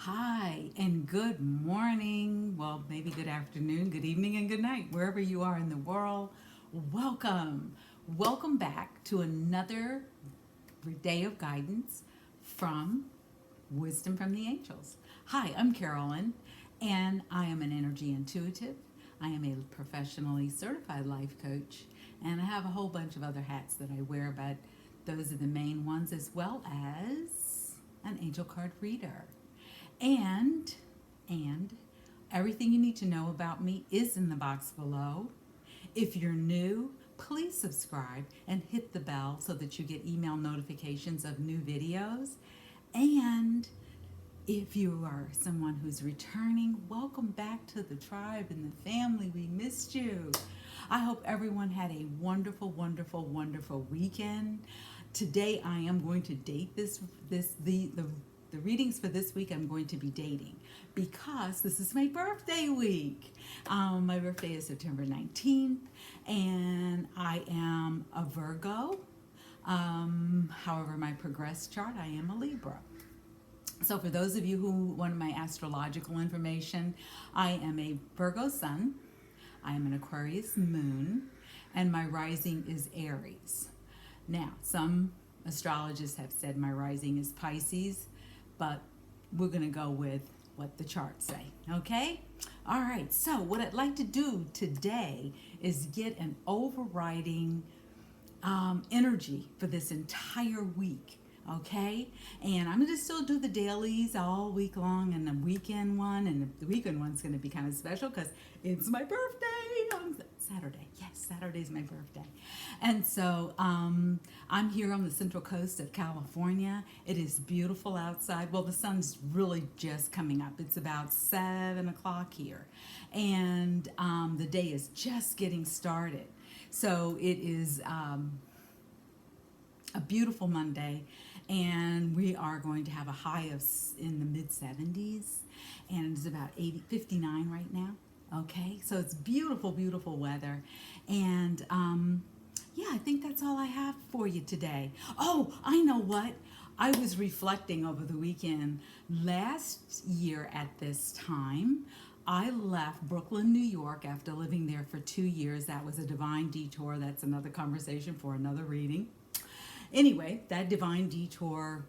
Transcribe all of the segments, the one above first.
Hi, and good morning. Well, maybe good afternoon, good evening, and good night, wherever you are in the world. Welcome. Welcome back to another day of guidance from Wisdom from the Angels. Hi, I'm Carolyn, and I am an energy intuitive. I am a professionally certified life coach, and I have a whole bunch of other hats that I wear, but those are the main ones, as well as an angel card reader. And and everything you need to know about me is in the box below. If you're new, please subscribe and hit the bell so that you get email notifications of new videos. And if you are someone who's returning, welcome back to the tribe and the family. We missed you. I hope everyone had a wonderful, wonderful, wonderful weekend. Today I am going to date the readings for this week. I'm going to be dating because this is my birthday week. My birthday is September 19th, and I am a Virgo. However, my progress chart, I am a Libra. So for those of you who want my astrological information, I am a Virgo sun, I am an Aquarius moon, and my rising is Aries. Now, some astrologists have said my rising is Pisces, but we're going to go with what the charts say, okay? All right, so what I'd like to do today is get an overriding energy for this entire week, okay? And I'm going to still do the dailies all week long and the weekend one, and the weekend one's going to be kind of special because it's my birthday on Saturday. Yes, Saturday is my birthday. And so I'm here on the central coast of California. It is beautiful outside. Well, the sun's really just coming up. It's about 7 o'clock here. And the day is just getting started. So it is a beautiful Monday, and we are going to have a high of in the mid 70s, and it's about 59 right now. Okay, so it's beautiful, beautiful weather, and yeah, I think that's all I have for you today. Oh, I know what. I was reflecting over the weekend. Last year at this time, I left Brooklyn, New York after living there for 2 years. That was a divine detour. That's another conversation for another reading. Anyway, that divine detour,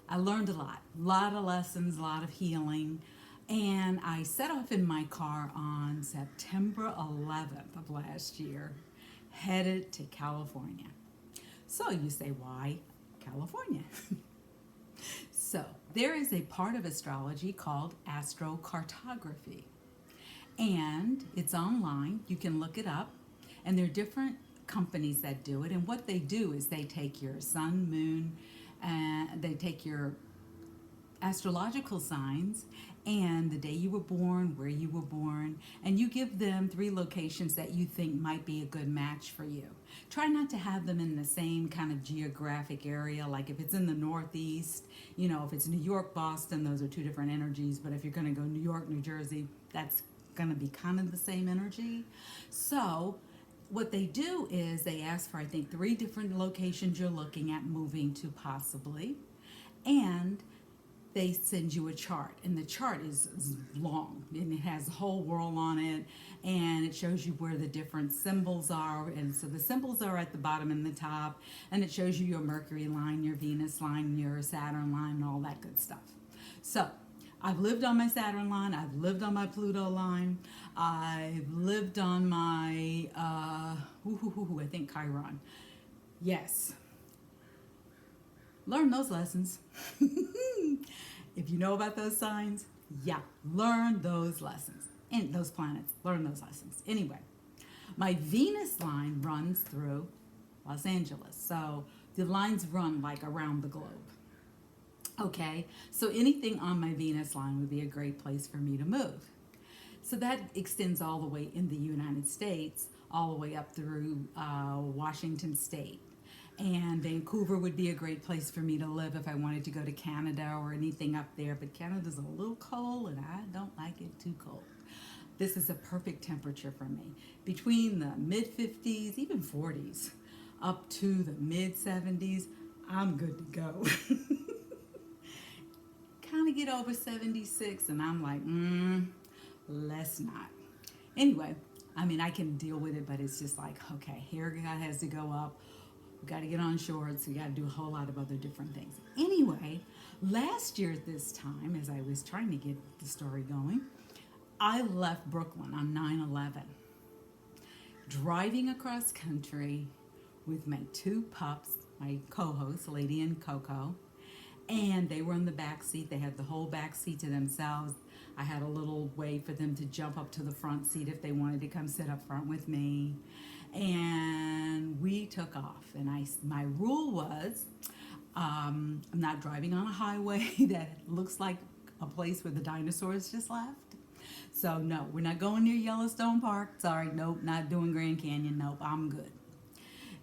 I learned a lot of lessons, a lot of healing. And I set off in my car on September 11th of last year, headed to California. So you say, why California? So there is a part of astrology called astrocartography. And it's online. You can look it up. And there are different companies that do it. And what they do is they take your sun, moon, and they take your astrological signs and the day you were born, where you were born, and you give them 3 locations that you think might be a good match for you. Try not to have them in the same kind of geographic area. Like if it's in the Northeast, if it's New York, Boston, those are 2 different energies. But if you're going to go New York, New Jersey, that's going to be kind of the same energy. So what they do is they ask for, I think, 3 different locations you're looking at moving to possibly, and they send you a chart, and the chart is long, and it has a whole world on it, and it shows you where the different symbols are. And so the symbols are at the bottom and the top, and it shows you your Mercury line, your Venus line, your Saturn line, and all that good stuff. So I've lived on my Saturn line, I've lived on my Pluto line, I've lived on my I think Chiron. Yes, learn those lessons. If you know about those signs, yeah, learn those lessons. And those planets, learn those lessons. Anyway, my Venus line runs through Los Angeles. So the lines run like around the globe. Okay, so anything on my Venus line would be a great place for me to move. So that extends all the way in the United States, all the way up through Washington State. And Vancouver would be a great place for me to live if I wanted to go to Canada or anything up there. But Canada's a little cold, and I don't like it too cold. This is a perfect temperature for me. Between the mid-50s, even 40s, up to the mid-70s, I'm good to go. Kind to get over 76. And I'm like, let's not. Anyway, I mean, I can deal with it, but it's just like, okay, hair has to go up. We got to get on shorts. We got to do a whole lot of other different things. Anyway, last year at this time, as I was trying to get the story going, I left Brooklyn on 9/11, driving across country with my two pups, my co-hosts, Lady and Coco, and they were in the back seat. They had the whole back seat to themselves. I had a little way for them to jump up to the front seat if they wanted to come sit up front with me. And we took off. And my rule was, I'm not driving on a highway that looks like a place where the dinosaurs just left. So no, we're not going near Yellowstone Park. Sorry, nope, not doing Grand Canyon. Nope, I'm good.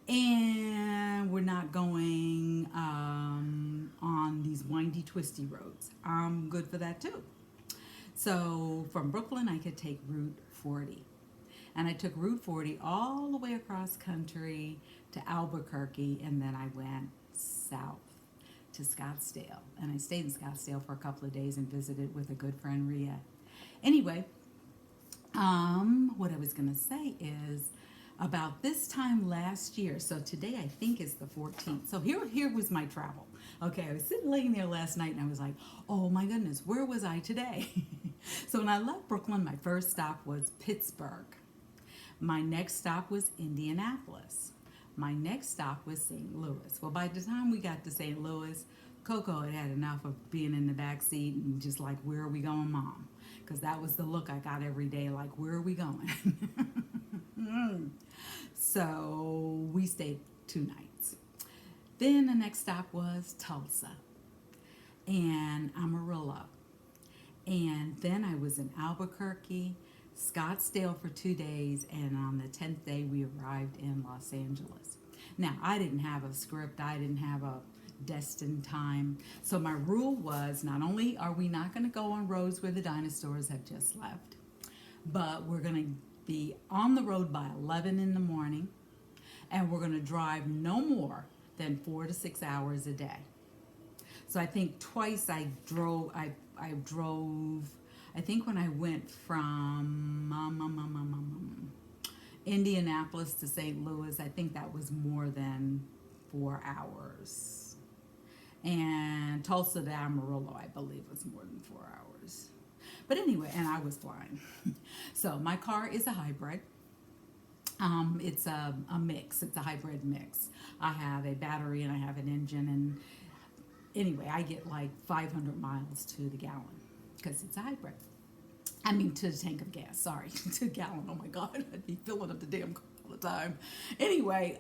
And we're not going on these windy, twisty roads. I'm good for that too. So from Brooklyn, I could take Route 40. And I took Route 40 all the way across country to Albuquerque, and then I went south to Scottsdale. And I stayed in Scottsdale for a couple of days and visited with a good friend, Ria. Anyway, what I was going to say is, about this time last year, so today I think is the 14th. So here was my travel. Okay, I was sitting laying there last night and I was like, oh my goodness, where was I today? So when I left Brooklyn, my first stop was Pittsburgh. My next stop was Indianapolis. My next stop was St. Louis. Well, by the time we got to St. Louis, Coco had had enough of being in the back seat and just like, where are we going, Mom? Because that was the look I got every day, like, where are we going? So we stayed 2 nights. Then the next stop was Tulsa and Amarillo. And then I was in Albuquerque, Scottsdale for 2 days, and on the 10th day we arrived in Los Angeles. Now, I didn't have a script. I didn't have a destined time. So my rule was, not only are we not going to go on roads where the dinosaurs have just left, but we're going to be on the road by 11 in the morning, and we're going to drive no more than 4 to 6 hours a day. So I think twice I drove, I think when I went from Indianapolis to St. Louis, I think that was more than 4 hours. And Tulsa to Amarillo, I believe, was more than 4 hours. But anyway, and I was flying. So my car is a hybrid. It's a mix. It's a hybrid mix. I have a battery and I have an engine. And anyway, I get like 500 miles to the gallon because it's a hybrid. I mean, to the tank of gas. Sorry, to a gallon. Oh my God, I'd be filling up the damn car all the time. Anyway,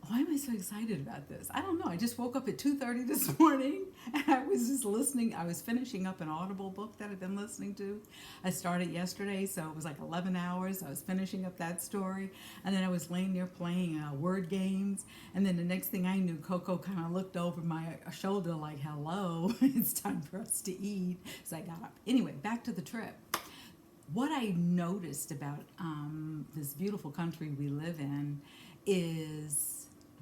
why am I so excited about this? I don't know. I just woke up at 2:30 this morning and I was just listening. I was finishing up an Audible book that I've been listening to. I started yesterday, so it was like 11 hours. I was finishing up that story. And then I was laying there playing word games. And then the next thing I knew, Coco kind of looked over my shoulder like, hello, it's time for us to eat. So I got up. Anyway, back to the trip. What I noticed about this beautiful country we live in is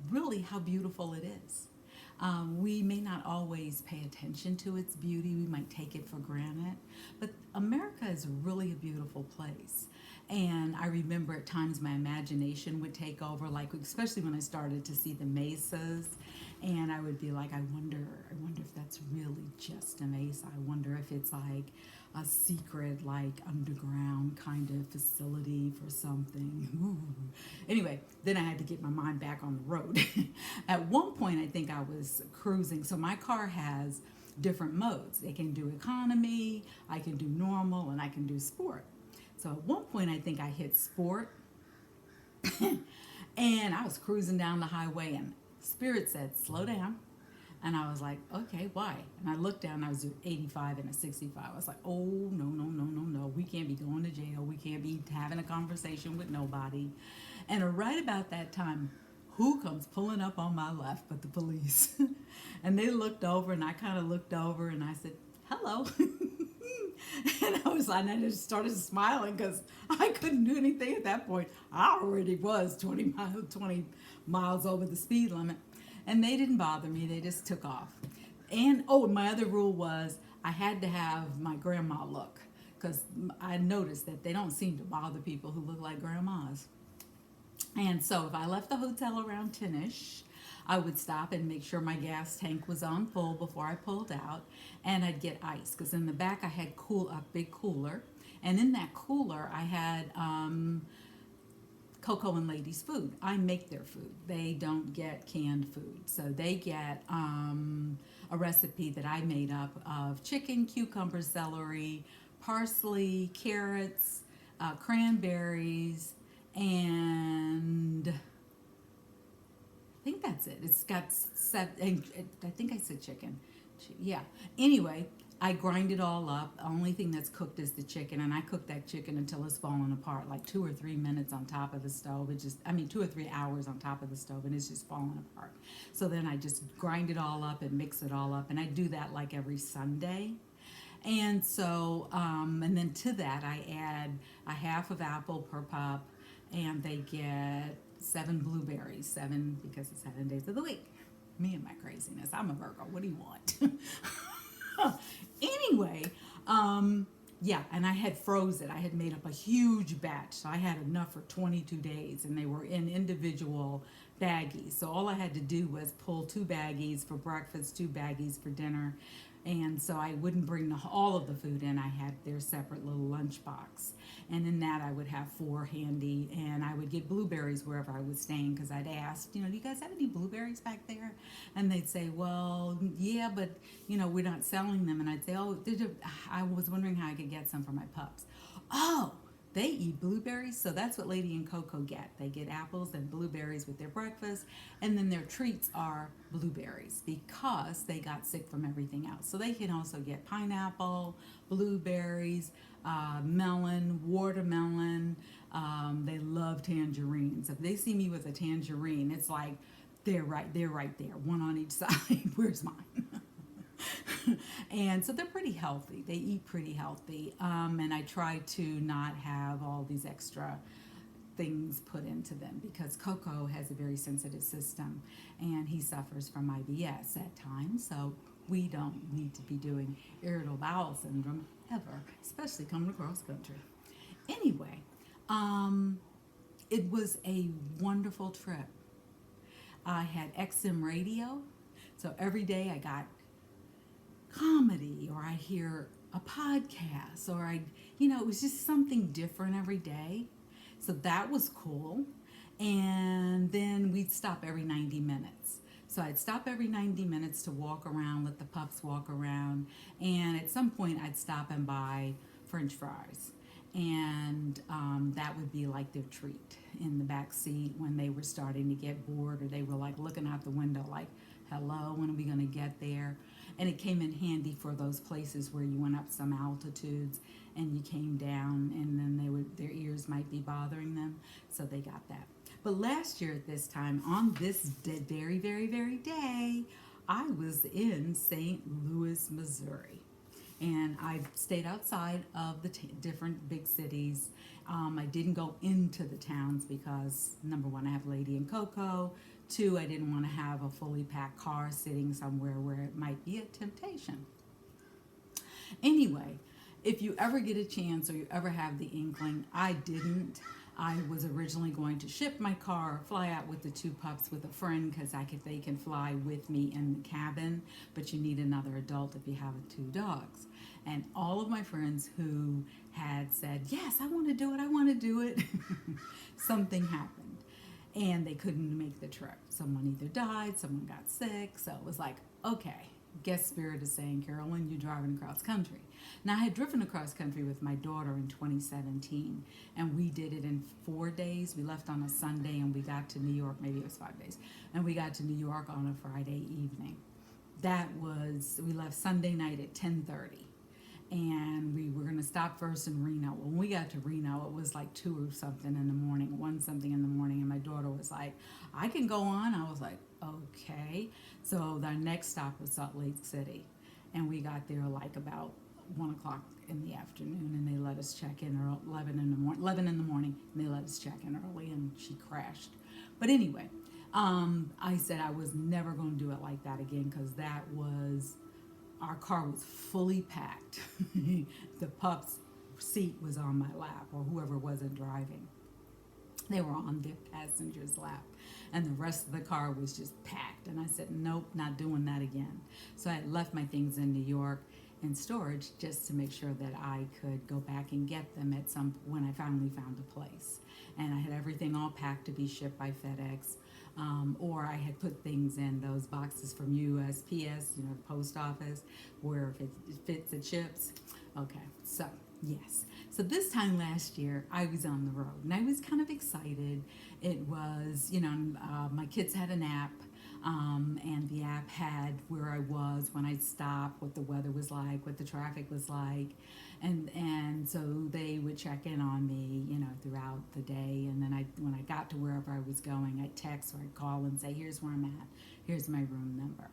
really how beautiful it is. We may not always pay attention to its beauty. We might take it for granted. But America is really a beautiful place. And I remember at times my imagination would take over, like especially when I started to see the mesas. And I would be like, I wonder if that's really just a mesa. I wonder if it's like a secret, like underground kind of facility for something. Ooh. Anyway, then I had to get my mind back on the road. At one point, I think I was cruising. So my car has different modes. It can do economy, I can do normal, and I can do sport. So at one point, I think I hit sport. And I was cruising down the highway, and Spirit said, slow down. And I was like, okay, why? And I looked down, I was doing 85 and a 65. I was like, oh, no. We can't be going to jail. We can't be having a conversation with nobody. And right about that time, who comes pulling up on my left but the police? And they looked over, and I kind of looked over, and I said, hello. And I just started smiling because I couldn't do anything at that point. I already was 20 miles over the speed limit. And they didn't bother me. They just took off. And oh, my other rule was I had to have my grandma look, because I noticed that they don't seem to bother people who look like grandmas. And so if I left the hotel around 10ish, I would stop and make sure my gas tank was on full before I pulled out, and I'd get ice because in the back I had a big cooler, and in that cooler I had Coco and Ladies food. I make their food. They don't get canned food, so they get a recipe that I made up of chicken, cucumber, celery, parsley, carrots, cranberries, and I think that's it. It's got seven. I think I said chicken. Yeah. Anyway, I grind it all up. The only thing that's cooked is the chicken, and I cook that chicken until it's falling apart, like 2 or 3 minutes on top of the stove. 2 or 3 hours on top of the stove, and it's just falling apart. So then I just grind it all up and mix it all up, and I do that like every Sunday. And so, and then to that, I add a half of apple per pup, and they get 7 blueberries, seven because it's 7 days of the week. Me and my craziness. I'm a Virgo. What do you want? Anyway, yeah, and I had frozen. I had made up a huge batch, so I had enough for 22 days, and they were in individual baggies. So all I had to do was pull 2 baggies for breakfast, 2 baggies for dinner, and so I wouldn't bring all of the food in. I had their separate little lunch box, and in that I would have 4 handy, and I would get blueberries wherever I was staying because I'd asked, do you guys have any blueberries back there? And they'd say, well, yeah, but we're not selling them. And I'd say, oh, I was wondering how I could get some for my pups. Oh, they eat blueberries, so that's what Lady and Coco get. They get apples and blueberries with their breakfast, and then their treats are blueberries because they got sick from everything else. So they can also get pineapple, blueberries, melon, watermelon. They love tangerines. If they see me with a tangerine, it's like they're right there, one on each side. Where's mine? And so they're pretty healthy. They eat pretty healthy. And I try to not have all these extra things put into them because Coco has a very sensitive system and he suffers from IBS at times. So we don't need to be doing irritable bowel syndrome ever, especially coming across country. Anyway, it was a wonderful trip. I had XM radio, so every day I got comedy or I hear a podcast or it was just something different every day. So that was cool. And then we'd stop every 90 minutes. So I'd stop every 90 minutes to walk around, let the pups walk around, and at some point I'd stop and buy French fries. And that would be like their treat in the back seat when they were starting to get bored or they were like looking out the window like, hello, when are we going to get there? And it came in handy for those places where you went up some altitudes and you came down and then their ears might be bothering them. So they got that. But last year at this time, on this very, very, very day, I was in St. Louis, Missouri. And I stayed outside of the different big cities. I didn't go into the towns because, number one, I have Lady and Coco. 2, I didn't want to have a fully packed car sitting somewhere where it might be a temptation. Anyway, if you ever get a chance or you ever have the inkling, I didn't. I was originally going to ship my car, fly out with the 2 pups with a friend because they can fly with me in the cabin, but you need another adult if you have 2 dogs. And all of my friends who had said, yes, I want to do it, something happened. And they couldn't make the trip. Someone either died, someone got sick, so it was like, okay, guest spirit is saying, Carolyn, you're driving across country. Now, I had driven across country with my daughter in 2017, and we did it in 4 days. We left on a Sunday, and we got to New York, maybe it was 5 days, and we got to New York on a Friday evening. We left Sunday night at 10:30. And we were going to stop first in Reno. When we got to Reno, it was like 2 or something in the morning, 1 something in the morning, and my daughter was like, I can go on. I was like, okay. So our next stop was Salt Lake City, and we got there like about 1 o'clock in the afternoon, and they let us check in, or 11 in the morning, and they let us check in early, and she crashed. But anyway, I said I was never going to do it like that again because our car was fully packed. The pup's seat was on my lap, or whoever wasn't driving. They were on their passenger's lap, and the rest of the car was just packed. And I said, nope, not doing that again. So I left my things in New York in storage just to make sure that I could go back and get them when I finally found a place. And I had everything all packed to be shipped by FedEx. Or I had put things in those boxes from USPS, the post office, where if it fits, it ships. Okay, so yes. So this time last year, I was on the road, and I was kind of excited. It was, my kids had an app, and the app had where I was when I stopped, what the weather was like, what the traffic was like, and so they would check in on me, throughout the day. And then when I got to wherever I was going, I'd text or I'd call and say, here's where I'm at, here's my room number.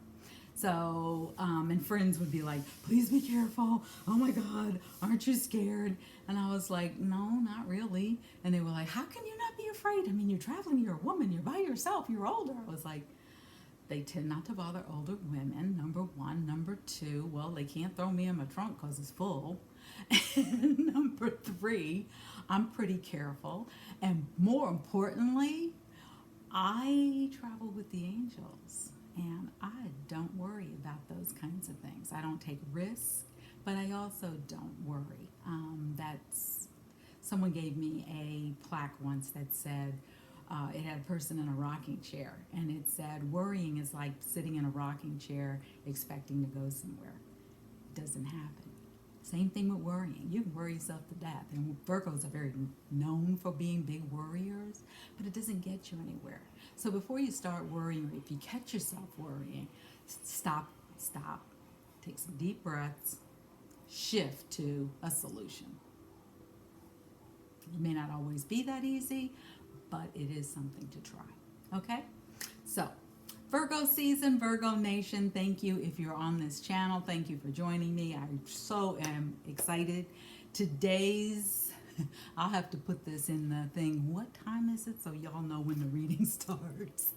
So, and friends would be like, please be careful. Oh my God, aren't you scared? And I was like, no, not really. And they were like, how can you not be afraid? I mean, you're traveling, you're a woman, you're by yourself, you're older. I was like, they tend not to bother older women, number one. Number two, well, they can't throw me in my trunk because it's full. And number three, I'm pretty careful. And more importantly, I travel with the angels. And I don't worry about those kinds of things. I don't take risks, but I also don't worry. Someone gave me a plaque once that said, it had a person in a rocking chair, and it said, worrying is like sitting in a rocking chair expecting to go somewhere. It doesn't happen. Same thing with worrying. You can worry yourself to death. And Virgos are very known for being big worriers, but it doesn't get you anywhere. So before you start worrying, or if you catch yourself worrying, stop, take some deep breaths, shift to a solution. It may not always be that easy, but it is something to try. Okay? So, Virgo season, Virgo Nation, thank you if you're on this channel. Thank you for joining me. I so am excited. I'll have to put this in the thing. What time is it? So y'all know when the reading starts.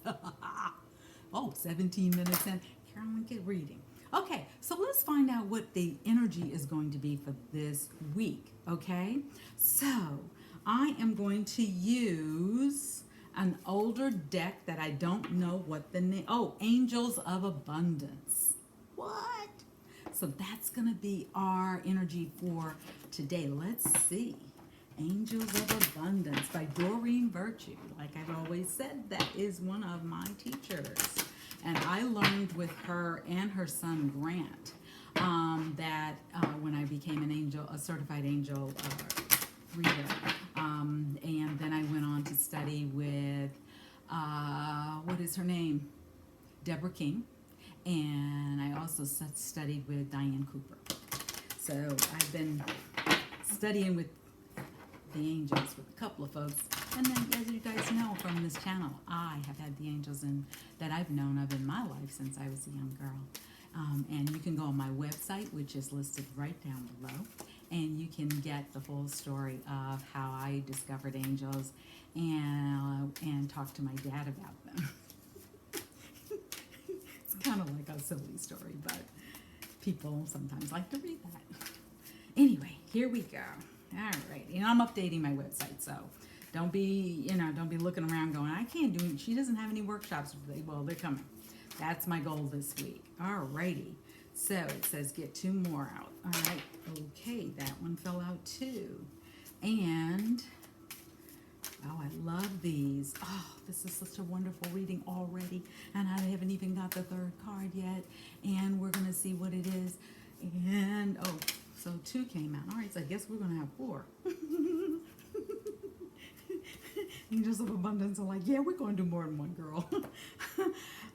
17 minutes in. Carolyn, get reading. Okay, so let's find out what the energy is going to be for this week, okay? So, I am going to use an older deck that I don't know what the name. Angels of Abundance. What? So that's going to be our energy for today. Let's see. Angels of Abundance by Doreen Virtue. Like I've always said, that is one of my teachers. And I learned with her and her son Grant that when I became a certified angel reader. And then I went on to study with, what is her name? Deborah King. And I also studied with Diane Cooper. So I've been studying with the angels with a couple of folks. And then, as you guys know from this channel, I have had the angels that I've known of in my life since I was a young girl. And you can go on my website, which is listed right down below. And you can get the full story of how I discovered angels and talk to my dad about them. It's kind of like a silly story, but people sometimes like to read that. Anyway, here we go. All right, and I'm updating my website, so don't be looking around going, I can't do it. She doesn't have any workshops. Well, they're coming. That's my goal this week. All righty. So it says get 2 more out. All right. Okay, that one fell out too. And, I love these. Oh, this is such a wonderful reading already. And I haven't even got the 3rd card yet. And we're going to see what it is. And, so 2 came out. All right, so I guess we're going to have 4. Angels of Abundance are like, yeah, we're going to do more than one girl.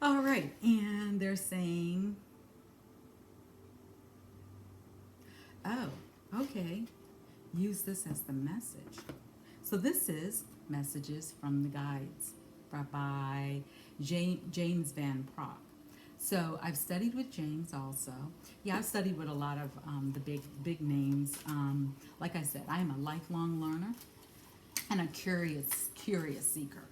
All right, and they're saying, okay, use this as the message. So this is Messages from the Guides by James Van Praagh. So I've studied with James also. Yeah, I've studied with a lot of the big names. Like I said, I am a lifelong learner and a curious seeker.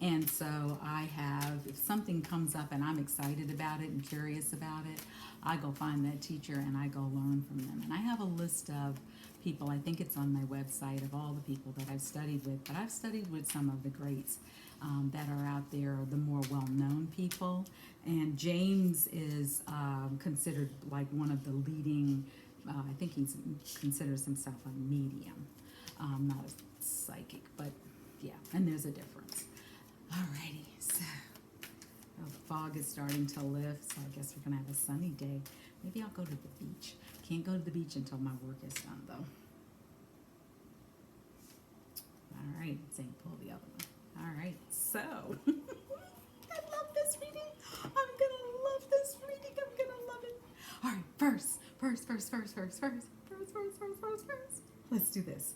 And so I have, if something comes up and I'm excited about it and curious about it, I go find that teacher and I go learn from them. And I have a list of people, I think it's on my website, of all the people that I've studied with, but I've studied with some of the greats that are out there, the more well-known people. And James is considered like one of the leading, I think he considers himself a medium, not a psychic, but yeah, and there's a difference. Alrighty, so the fog is starting to lift, so I guess we're gonna have a sunny day. Maybe I'll go to the beach. Can't go to the beach until my work is done, though. Alright, same pull the other one. Alright, so I love this reading. I'm gonna love this reading. I'm gonna love it. Alright, first. Let's do this.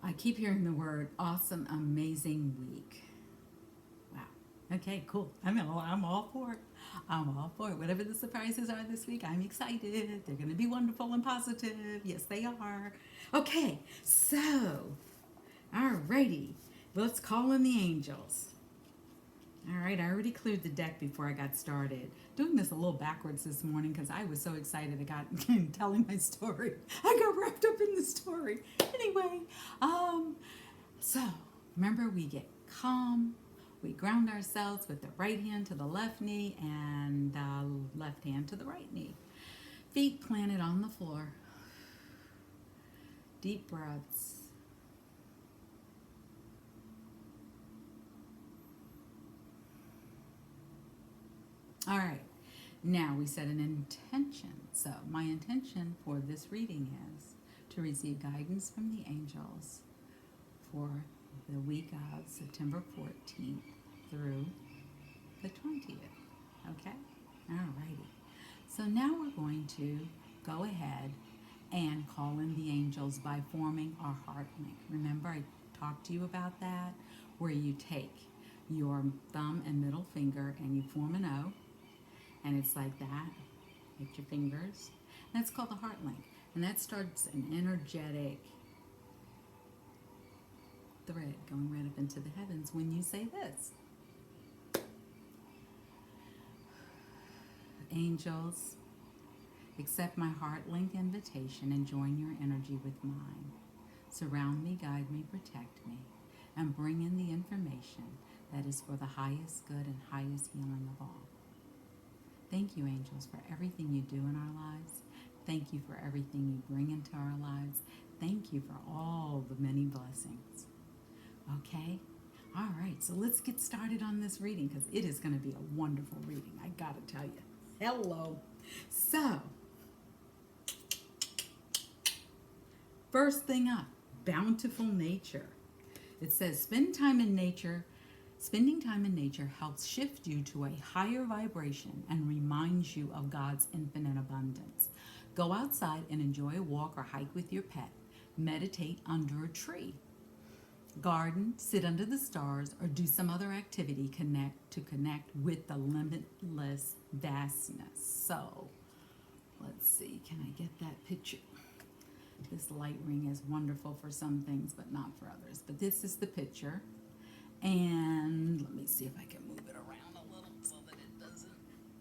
I keep hearing the word awesome, amazing week. Wow. Okay, cool. I'm all for it. I'm all for it. Whatever the surprises are this week, I'm excited. They're going to be wonderful and positive. Yes, they are. Okay, so, alrighty. Let's call in the angels. All right, I already cleared the deck before I got started. Doing this a little backwards this morning because I was so excited I got telling my story. I got wrapped up in the story. Anyway, so remember, we get calm. We ground ourselves with the right hand to the left knee and the left hand to the right knee. Feet planted on the floor. Deep breaths. All right, now we set an intention. So my intention for this reading is to receive guidance from the angels for the week of September 14th through the 20th. Okay? All righty. So now we're going to go ahead and call in the angels by forming our heart link. Remember, I talked to you about that, where you take your thumb and middle finger and you form an O. And it's like that with your fingers. And that's called the heart link. And that starts an energetic thread going right up into the heavens when you say this. Angels, accept my heart link invitation and join your energy with mine. Surround me, guide me, protect me, and bring in the information that is for the highest good and highest healing of all. Thank you, angels, for everything you do in our lives. Thank you for everything you bring into our lives. Thank you for all the many blessings. Okay? All right, so let's get started on this reading because it is going to be a wonderful reading, I got to tell you. Hello. So, first thing up, bountiful nature. It says, spending time in nature helps shift you to a higher vibration and reminds you of God's infinite abundance. Go outside and enjoy a walk or hike with your pet. Meditate under a tree. Garden, sit under the stars, or do some other activity to connect with the limitless vastness. So, let's see, can I get that picture? This light ring is wonderful for some things, but not for others. But this is the picture. And let me see if I can move it around a little so that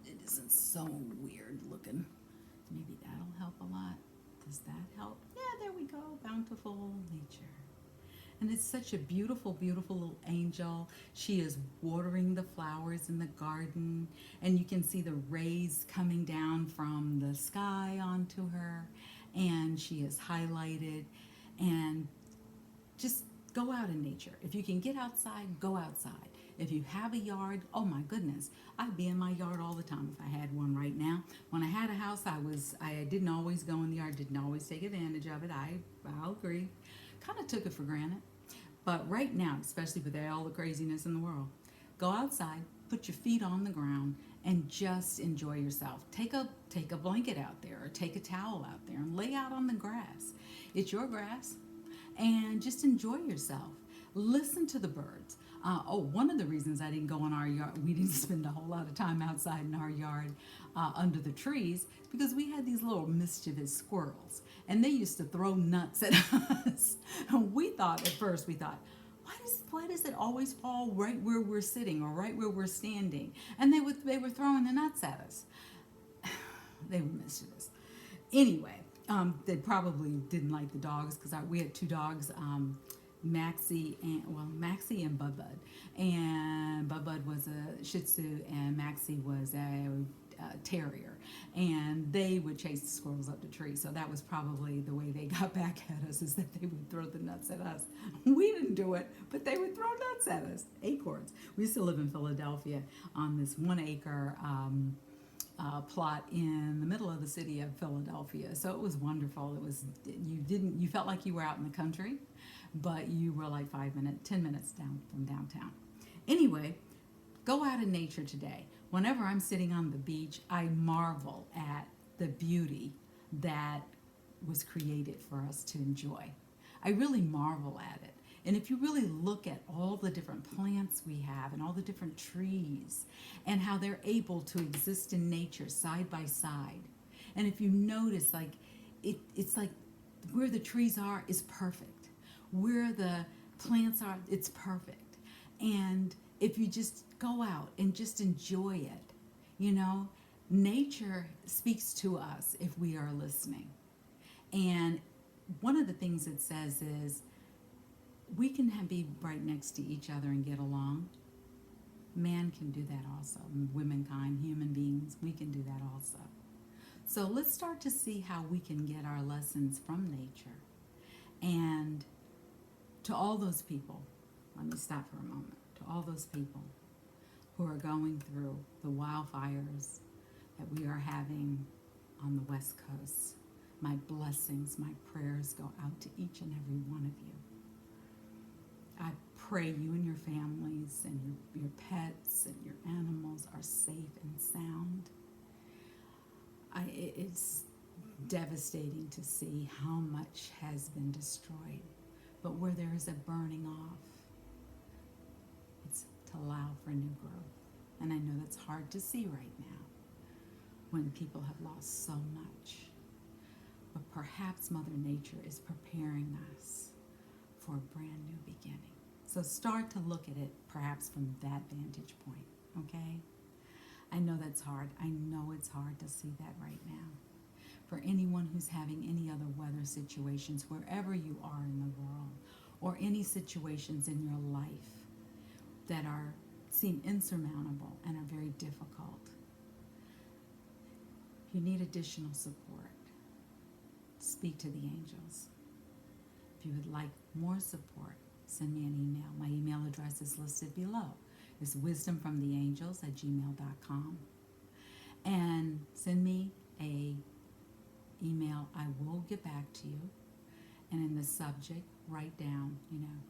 it isn't so weird looking. Maybe that'll help a lot. Does that help? Yeah, there we go. Bountiful nature. And it's such a beautiful, beautiful little angel. She is watering the flowers in the garden. And you can see the rays coming down from the sky onto her. And she is highlighted. And just go out in nature. If you can get outside, go outside. If you have a yard, oh my goodness, I'd be in my yard all the time if I had one right now. When I had a house, I didn't always go in the yard, didn't always take advantage of it. I'll agree. Kind of took it for granted. But right now, especially with all the craziness in the world, go outside, put your feet on the ground, and just enjoy yourself. Take a blanket out there, or take a towel out there and lay out on the grass. It's your grass, and just enjoy yourself. Listen to the birds. One of the reasons I didn't go in our yard, we didn't spend a whole lot of time outside in our yard under the trees, is because we had these little mischievous squirrels, and they used to throw nuts at us. And we thought, why does it always fall right where we're sitting or right where we're standing? And they were throwing the nuts at us. They were mischievous. Anyway, they probably didn't like the dogs because we had two dogs, Maxie and Bud Bud. And Bud Bud was a Shih Tzu and Maxie was a terrier, and they would chase the squirrels up the tree. So that was probably the way they got back at us, is that they would throw the nuts at us. We didn't do it, but they would throw nuts at us. Acorns. We used to live in Philadelphia on this 1 acre plot in the middle of the city of Philadelphia. So it was wonderful. You felt like you were out in the country, but you were like 10 minutes down from downtown. Anyway, go out in nature today. Whenever I'm sitting on the beach, I marvel at the beauty that was created for us to enjoy. I really marvel at it. And if you really look at all the different plants we have and all the different trees and how they're able to exist in nature side by side, and if you notice, like it's like where the trees are is perfect. Where the plants are, it's perfect. And if you just go out and just enjoy it, nature speaks to us if we are listening. And one of the things it says is we can be right next to each other and get along. Man can do that also. Womankind, human beings, we can do that also. So let's start to see how we can get our lessons from nature. And to all those people, let me stop for a moment, to all those people who are going through the wildfires that we are having on the West Coast, my blessings, my prayers go out to each and every one of you. I pray you and your families and your pets and your animals are safe and sound. It's devastating to see how much has been destroyed. But where there is a burning off, it's to allow for new growth. And I know that's hard to see right now when people have lost so much. But perhaps Mother Nature is preparing us for a brand new beginning. So start to look at it perhaps from that vantage point, okay? I know that's hard. I know it's hard to see that right now. For anyone who's having any other weather situations, wherever you are in the world, or any situations in your life that seem insurmountable and are very difficult, if you need additional support, speak to the angels. If you would like more support, send me an email. My email address is listed below. It's wisdomfromtheangels@gmail.com. And send me a email. I will get back to you. And in the subject, write down,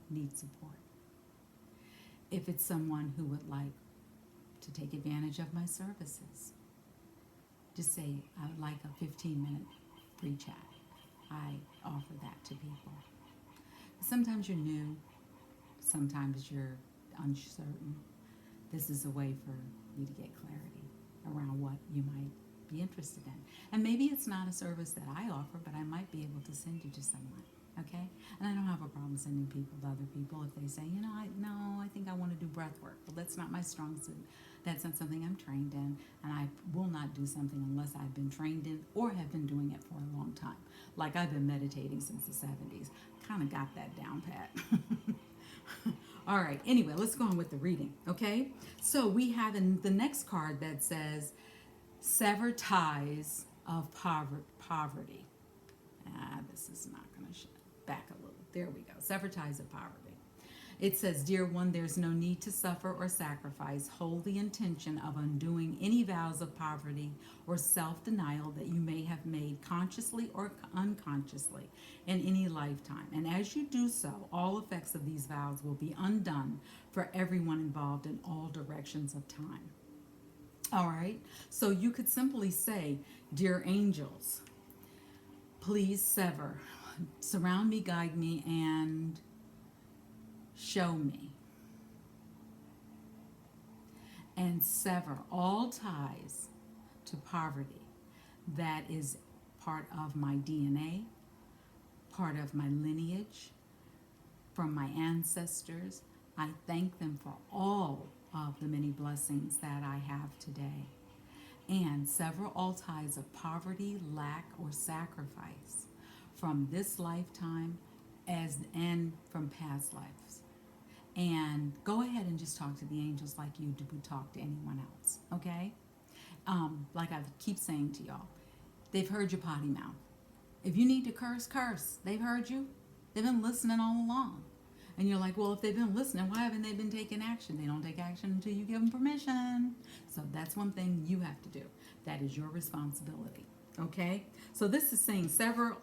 need support. If it's someone who would like to take advantage of my services, just say, I would like a 15-minute free chat. I offer that to people. Sometimes you're new. Sometimes you're uncertain. This is a way for you to get clarity around what you might be interested in. And maybe it's not a service that I offer, but I might be able to send you to someone, okay? And I don't have a problem sending people to other people if they say, I think I want to do breath work. Well, that's not my strong suit. That's not something I'm trained in, and I will not do something unless I've been trained in or have been doing it for a long time. Like I've been meditating since the 70s. Kind of got that down pat. All right, anyway, let's go on with the reading, okay? So we have in the next card that says, sever ties of poverty. This is not going to back a little. There we go. Sever ties of poverty. It says, Dear one, there's no need to suffer or sacrifice. Hold the intention of undoing any vows of poverty or self-denial that you may have made consciously or unconsciously in any lifetime. And as you do so, all effects of these vows will be undone for everyone involved in all directions of time. All right. So you could simply say, "Dear angels, please sever, surround me, guide me, and show me, and sever all ties to poverty that is part of my DNA, part of my lineage, from my ancestors. I thank them for all of the many blessings that I have today. And sever all ties of poverty, lack, or sacrifice from this lifetime and from past lives. And go ahead and just talk to the angels like you would talk to anyone else, okay? Like I keep saying to y'all, they've heard your potty mouth. If you need to curse, curse. They've heard you. They've been listening all along. And you're like, well, if they've been listening, why haven't they been taking action? They don't take action until you give them permission. So that's one thing you have to do. That is your responsibility. Okay? So this is saying sever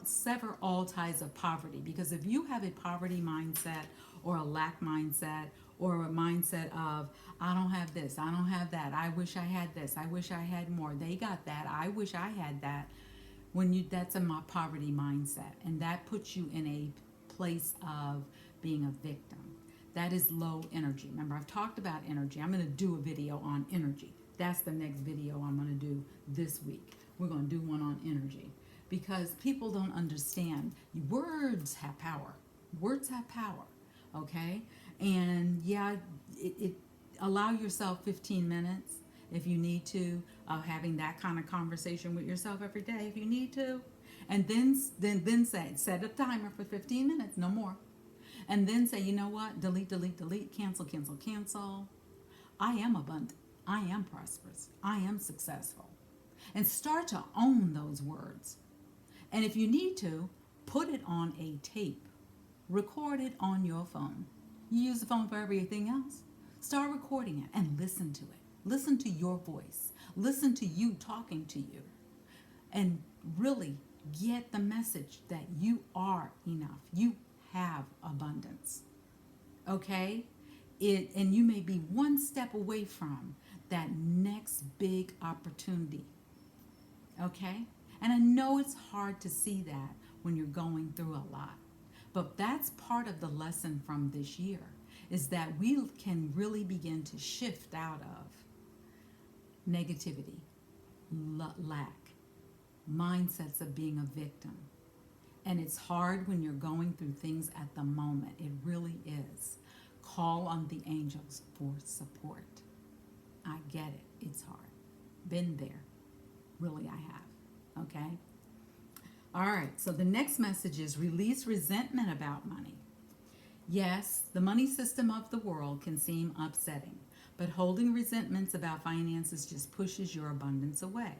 all ties of poverty. Because if you have a poverty mindset or a lack mindset or a mindset of, I don't have this, I don't have that, I wish I had this, I wish I had more, they got that, I wish I had that, that's a poverty mindset, and that puts you in a place of being a victim. That is low energy. Remember, I've talked about energy. I'm going to do a video on energy. That's the next video I'm going to do this week. We're going to do one on energy because people don't understand. Words have power. Words have power. Okay? And yeah, it allow yourself 15 minutes if you need to, having that kind of conversation with yourself every day if you need to. And then say, set a timer for 15 minutes, no more. And then say, you know what? Delete, delete, delete, cancel, cancel, cancel. I am abundant. I am prosperous. I am successful. And start to own those words. And if you need to, put it on a tape. Record it on your phone. You use the phone for everything else. Start recording it and listen to it. Listen to your voice. Listen to you talking to you. And really get the message that you are enough. You have abundance. Okay? And you may be one step away from that next big opportunity. Okay? And I know it's hard to see that when you're going through a lot. But that's part of the lesson from this year, is that we can really begin to shift out of negativity, lack, mindsets of being a victim. And it's hard when you're going through things at the moment. It really is. Call on the angels for support. I get it. It's hard. Been there. Really, I have. Okay? All right. So the next message is release resentment about money. Yes, the money system of the world can seem upsetting, but holding resentments about finances just pushes your abundance away.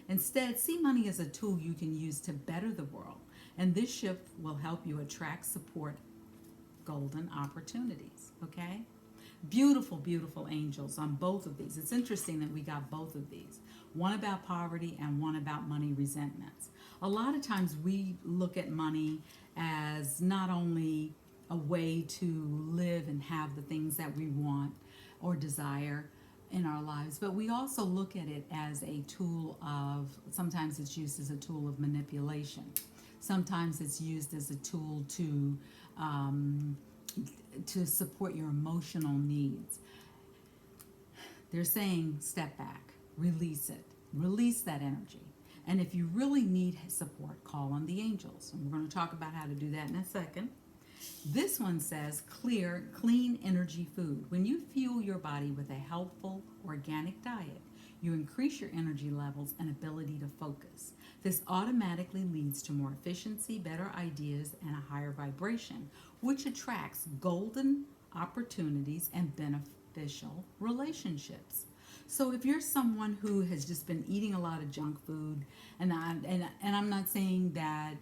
Instead, see money as a tool you can use to better the world, and this shift will help you attract, support golden opportunities. Okay? Beautiful, beautiful angels on both of these. It's interesting that we got both of these. One about poverty and one about money resentments. A lot of times we look at money as not only a way to live and have the things that we want or desire in our lives, but we also look at it as a tool of, sometimes it's used as a tool of manipulation. Sometimes it's used as a tool to support your emotional needs. They're saying step back, release it, release that energy. And if you really need support, call on the angels. And we're going to talk about how to do that in a second. This one says clean energy food. When you fuel your body with a helpful organic diet, you increase your energy levels and ability to focus. This automatically leads to more efficiency, better ideas, and a higher vibration, which attracts golden opportunities and beneficial relationships. So if you're someone who has just been eating a lot of junk food, and I'm not saying that.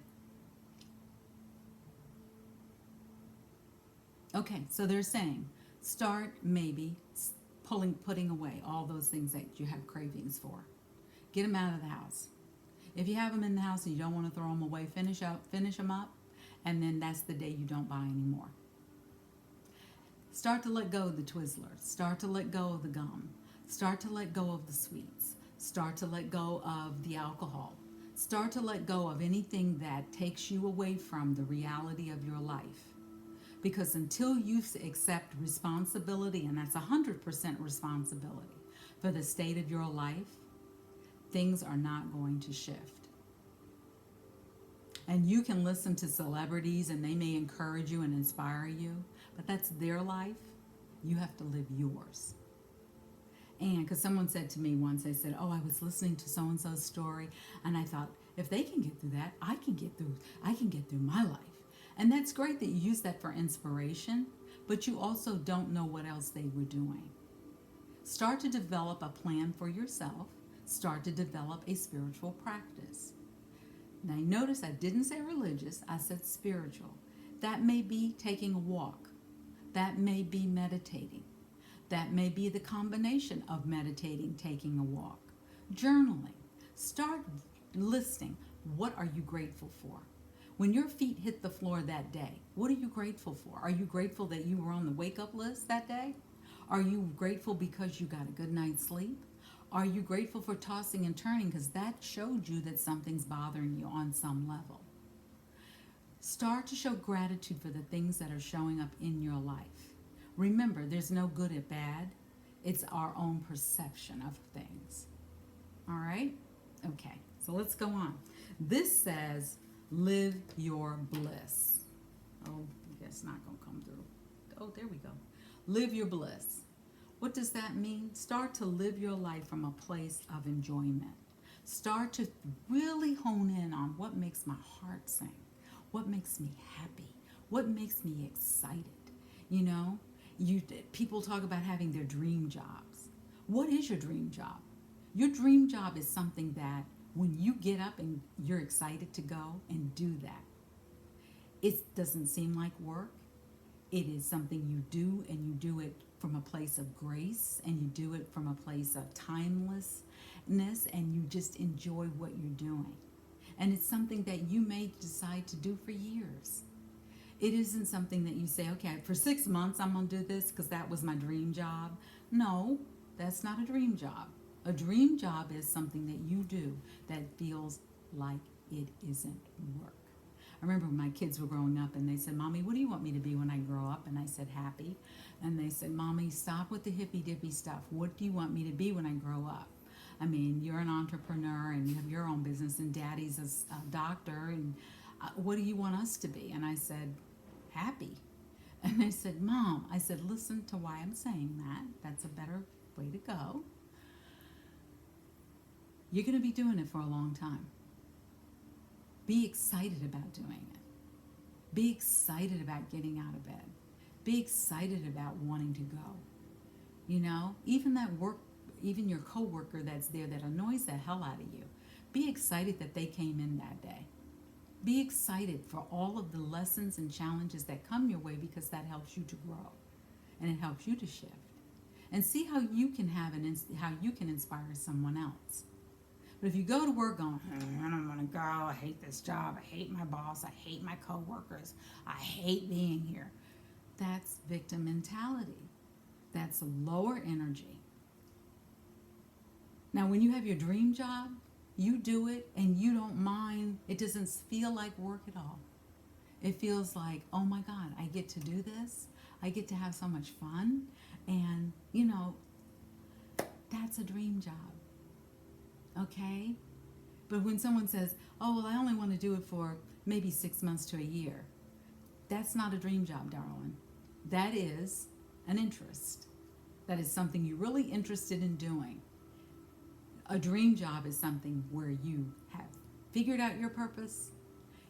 Okay, so they're saying start maybe putting away all those things that you have cravings for. Get them out of the house. If you have them in the house and you don't want to throw them away, finish them up, and then that's the day you don't buy anymore. Start to let go of the Twizzlers. Start to let go of the gum. Start to let go of the sweets. Start to let go of the alcohol. Start to let go of anything that takes you away from the reality of your life. Because until you accept responsibility, and that's 100% responsibility for the state of your life, things are not going to shift. And you can listen to celebrities and they may encourage you and inspire you, but that's their life. You have to live yours. And because someone said to me once, they said, oh, I was listening to so-and-so's story, and I thought, if they can get through that, I can get through my life. And that's great that you use that for inspiration, but you also don't know what else they were doing. Start to develop a plan for yourself. Start to develop a spiritual practice. Now, notice I didn't say religious, I said spiritual. That may be taking a walk. That may be meditating. That may be the combination of meditating, taking a walk, journaling. Start listing, what are you grateful for? When your feet hit the floor that day, what are you grateful for? Are you grateful that you were on the wake-up list that day? Are you grateful because you got a good night's sleep? Are you grateful for tossing and turning because that showed you that something's bothering you on some level? Start to show gratitude for the things that are showing up in your life. Remember, there's no good or bad. It's our own perception of things. All right? Okay, so let's go on. This says, live your bliss. Oh, I guess not going to come through. Oh, there we go. Live your bliss. What does that mean? Start to live your life from a place of enjoyment. Start to really hone in on what makes my heart sing, what makes me happy, what makes me excited. You know, people talk about having their dream jobs. What is your dream job? Your dream job is something that when you get up and you're excited to go and do that, it doesn't seem like work. It is something you do, and you do it from a place of grace, and you do it from a place of timelessness, and you just enjoy what you're doing. And it's something that you may decide to do for years. It isn't something that you say, okay, for 6 months I'm going to do this because that was my dream job. No, that's not a dream job. A dream job is something that you do that feels like it isn't work. I remember when my kids were growing up and they said, Mommy, what do you want me to be when I grow up? And I said, happy. And they said, Mommy, stop with the hippy-dippy stuff. What do you want me to be when I grow up? I mean, you're an entrepreneur and you have your own business, and Daddy's a doctor, and what do you want us to be? And I said, happy. And they said, Mom, I said, listen to why I'm saying that. That's a better way to go. You're going to be doing it for a long time. Be excited about doing it. Be excited about getting out of bed. Be excited about wanting to go. You know, even your coworker that's there that annoys the hell out of you, be excited that they came in that day. Be excited for all of the lessons and challenges that come your way, because that helps you to grow and it helps you to shift. And see how you can how you can inspire someone else. But if you go to work going, I don't want to go, I hate this job, I hate my boss, I hate my coworkers, I hate being here, that's victim mentality. That's lower energy. Now, when you have your dream job, you do it and you don't mind. It doesn't feel like work at all. It feels like, oh my God, I get to do this. I get to have so much fun. And, you know, that's a dream job. Okay? But when someone says, oh, well, I only want to do it for maybe 6 months to a year, that's not a dream job, darling. That is an interest. That is something you're really interested in doing. A dream job is something where you have figured out your purpose.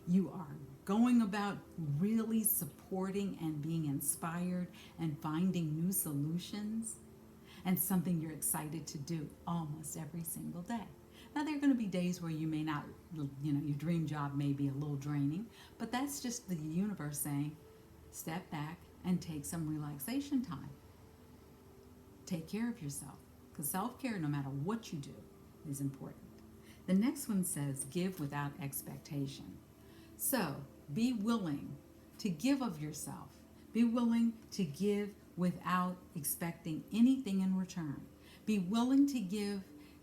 You are going about really supporting and being inspired and finding new solutions, and something you're excited to do almost every single day. Now, there are going to be days where you may not, your dream job may be a little draining, but that's just the universe saying, step back and take some relaxation time. Take care of yourself, because self-care, no matter what you do, is important. The next one says, give without expectation. So, be willing to give of yourself. Be willing to give without expecting anything in return. Be willing to give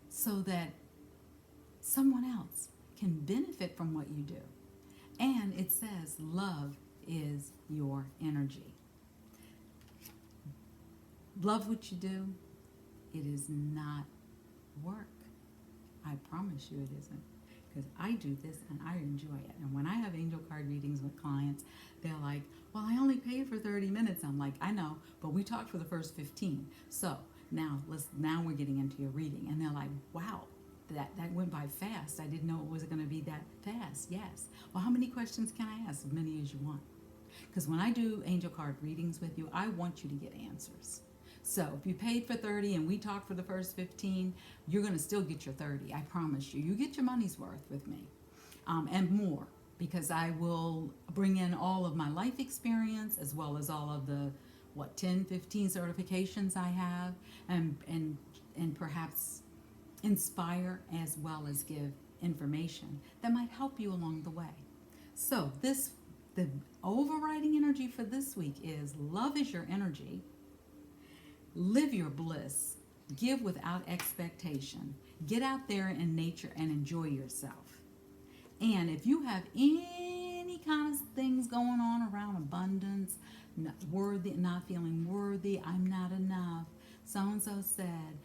so that someone else can benefit from what you do. And it says love is your energy. Love what you do. It is not work. I promise you it isn't. Because I do this and I enjoy it. And when I have angel card readings with clients, they're like, well, I only paid for 30 minutes. I'm like, I know, but we talked for the first 15. So now we're getting into your reading. And they're like, wow, that went by fast. I didn't know it was going to be that fast. Yes. Well, how many questions can I ask? As many as you want. Because when I do angel card readings with you, I want you to get answers. So if you paid for 30 and we talked for the first 15, you're going to still get your 30. I promise you. You get your money's worth with me, and more, because I will bring in all of my life experience as well as all of the 10, 15 certifications I have, and perhaps inspire as well as give information that might help you along the way. So the overriding energy for this week is love is your energy. Live your bliss. Give without expectation. Get out there in nature and enjoy yourself. And if you have any kind of things going on around abundance, not feeling worthy, I'm not enough, so-and-so said,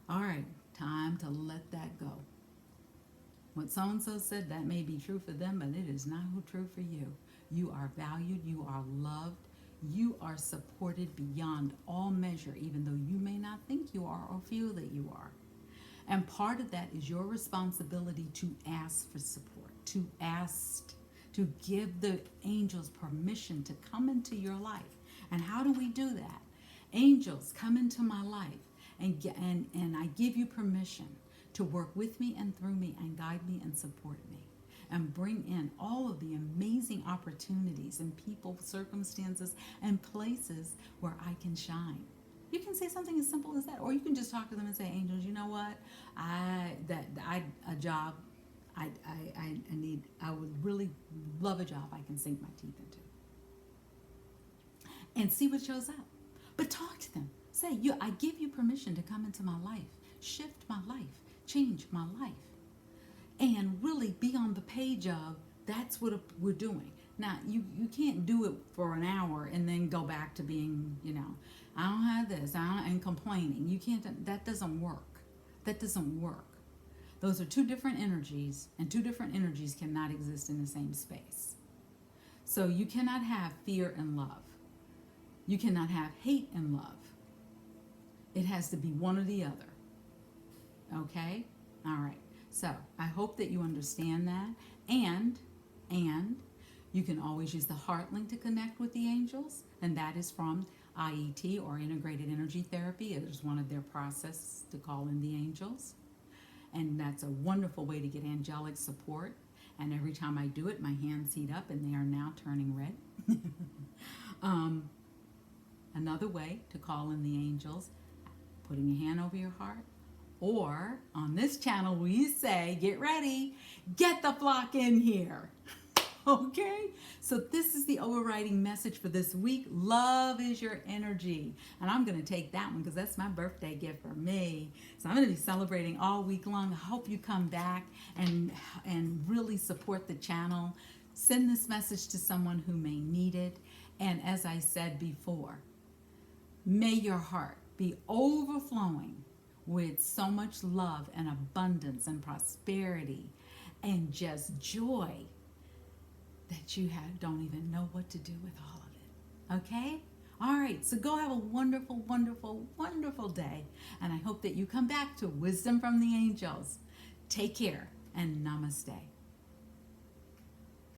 all right, time to let that go. What so-and-so said, that may be true for them, but it is not true for you. You are valued. You are loved. You are supported beyond all measure, even though you may not think you are or feel that you are. And part of that is your responsibility to ask for support, to give the angels permission to come into your life. And how do we do that? Angels, come into my life, and I give you permission to work with me and through me and guide me and support me. And bring in all of the amazing opportunities and people, circumstances, and places where I can shine. You can say something as simple as that, or you can just talk to them and say, angels, you know what? I would really love a job I can sink my teeth into. And see what shows up. But talk to them. Say, I give you permission to come into my life, shift my life, change my life. And really be on the page of, that's what we're doing. Now, you can't do it for an hour and then go back to being, I don't have this, and complaining. You can't, that doesn't work. That doesn't work. Those are two different energies, and two different energies cannot exist in the same space. So you cannot have fear and love. You cannot have hate and love. It has to be one or the other. Okay? All right. So I hope that you understand that, and you can always use the heart link to connect with the angels, and that is from IET, or Integrated Energy Therapy. It is one of their processes to call in the angels, and that's a wonderful way to get angelic support. And every time I do it, my hands heat up, and they are now turning red. Another way to call in the angels, putting your hand over your heart. Or on this channel, we say, get ready, get the flock in here. Okay? So this is the overriding message for this week. Love is your energy. And I'm going to take that one because that's my birthday gift for me. So I'm going to be celebrating all week long. I hope you come back and really support the channel. Send this message to someone who may need it. And as I said before, may your heart be overflowing with so much love and abundance and prosperity and just joy that you don't even know what to do with all of it. Okay? All right, so go have a wonderful, wonderful, wonderful day. And I hope that you come back to Wisdom from the Angels. Take care and namaste.